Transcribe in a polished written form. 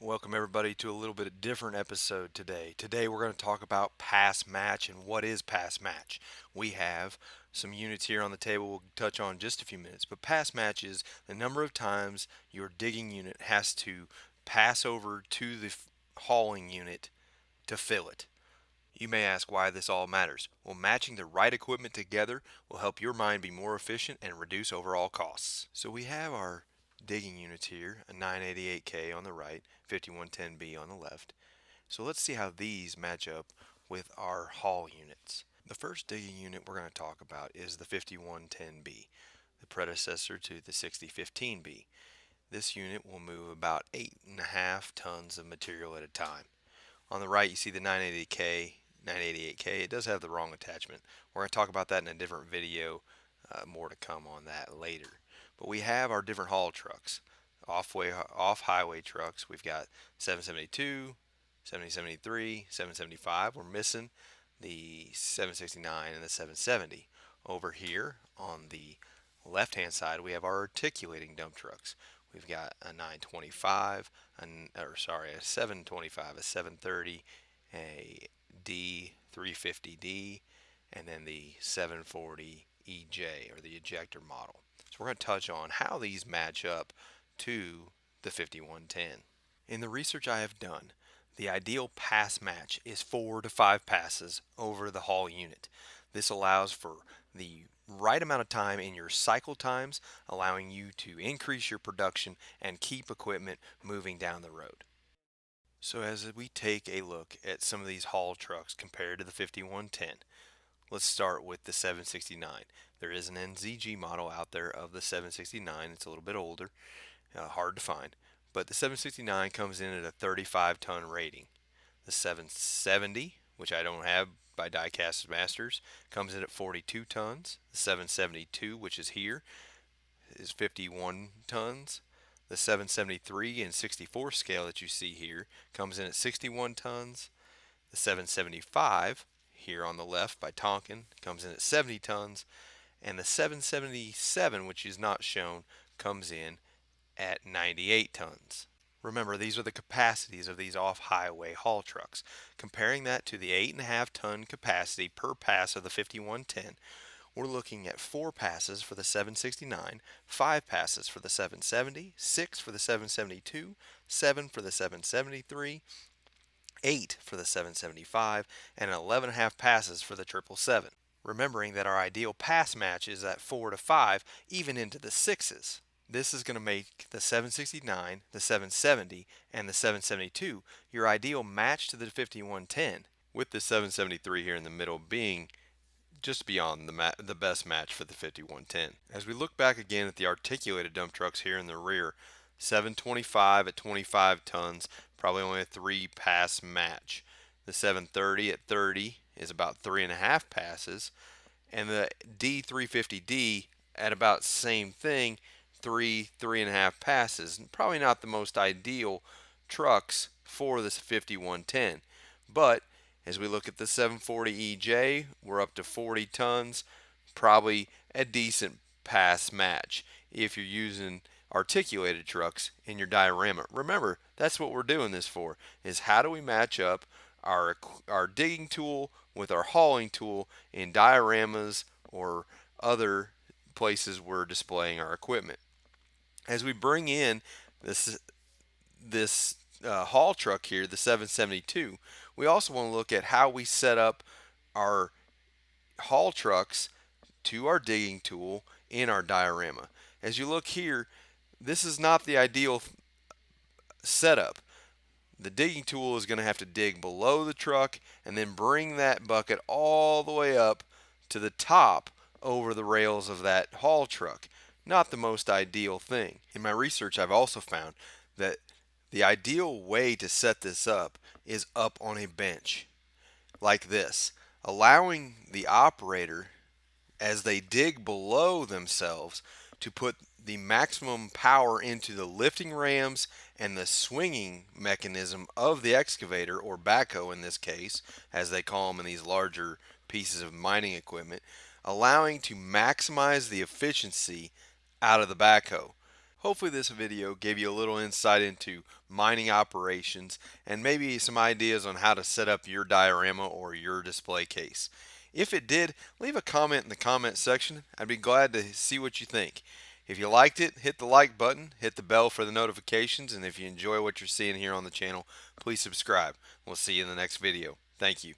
Welcome everybody to a little bit different episode today. Today we're going to talk about pass match and what is pass match. We have some units here on the table we'll touch on in just a few minutes, but pass match is the number of times your digging unit has to pass over to the hauling unit to fill it. You may ask why this all matters. Well, matching the right equipment together will help your mine be more efficient and reduce overall costs. So we have our digging units here, a 988K on the right, 5110B on the left. So let's see how these match up with our haul units. The first digging unit we're going to talk about is the 5110B, the predecessor to the 6015B. This unit will move about 8.5 tons of material at a time. On the right, you see the 980K, 988K. It does have the wrong attachment. We're going to talk about that in a different video. More to come on that later. But we have our different haul trucks. Off-highway trucks. We've got 772, 773, 775. We're missing the 769 and the 770. Over here on the left-hand side, we have our articulating dump trucks. We've got a 925, a 725, a 730, a D350D, and then the 740 EJ, or the ejector model. So we're going to touch on how these match up to the 5110. In the research I have done, the ideal pass match is 4 to 5 passes over the haul unit. This allows for the right amount of time in your cycle times, allowing you to increase your production and keep equipment moving down the road. So as we take a look at some of these haul trucks compared to the 5110, let's start with the 769. There is an NZG model out there of the 769. It's a little bit older, hard to find, but the 769 comes in at a 35-ton rating. The 770, which I don't have by Diecast Masters, comes in at 42 tons. The 772, which is here, is 51 tons. The 773 and 64 scale that you see here comes in at 61 tons. The 775, here on the left by Tonkin, comes in at 70 tons. And the 777, which is not shown, comes in at 98 tons. Remember, these are the capacities of these off-highway haul trucks. Comparing that to the 8.5 ton capacity per pass of the 5110, we're looking at 4 passes for the 769, 5 passes for the 770, 6 for the 772, 7 for the 773, 8 for the 775, and 11.5 passes for the 777. Remembering that our ideal pass match is at 4 to 5, even into the 6s. This is going to make the 769, the 770, and the 772 your ideal match to the 5110, with the 773 here in the middle being just beyond the best match for the 5110. As we look back again at the articulated dump trucks here in the rear, 725 at 25 tons, probably only a 3 pass match. The 730 at 30 is about 3.5 passes, and the D350D at about same thing, 3.5 passes. Probably not the most ideal trucks for this 5110, but as we look at the 740 EJ, we're up to 40 tons, probably a decent pass match if you're using articulated trucks in your diorama. Remember, that's what we're doing this for, is how do we match up our digging tool with our hauling tool in dioramas or other places we're displaying our equipment. As we bring in this haul truck here, the 772, we also want to look at how we set up our haul trucks to our digging tool in our diorama. As you look here, this is not the ideal setup. The digging tool is going to have to dig below the truck and then bring that bucket all the way up to the top over the rails of that haul truck. Not the most ideal thing. In my research, I've also found that the ideal way to set this up is up on a bench like this, allowing the operator, as they dig below themselves, to put the maximum power into the lifting rams and the swinging mechanism of the excavator, or backhoe in this case, as they call them in these larger pieces of mining equipment, allowing to maximize the efficiency out of the backhoe. Hopefully this video gave you a little insight into mining operations and maybe some ideas on how to set up your diorama or your display case. If it did, leave a comment in the comment section. I'd be glad to see what you think. If you liked it, hit the like button, hit the bell for the notifications, and if you enjoy what you're seeing here on the channel, please subscribe. We'll see you in the next video. Thank you.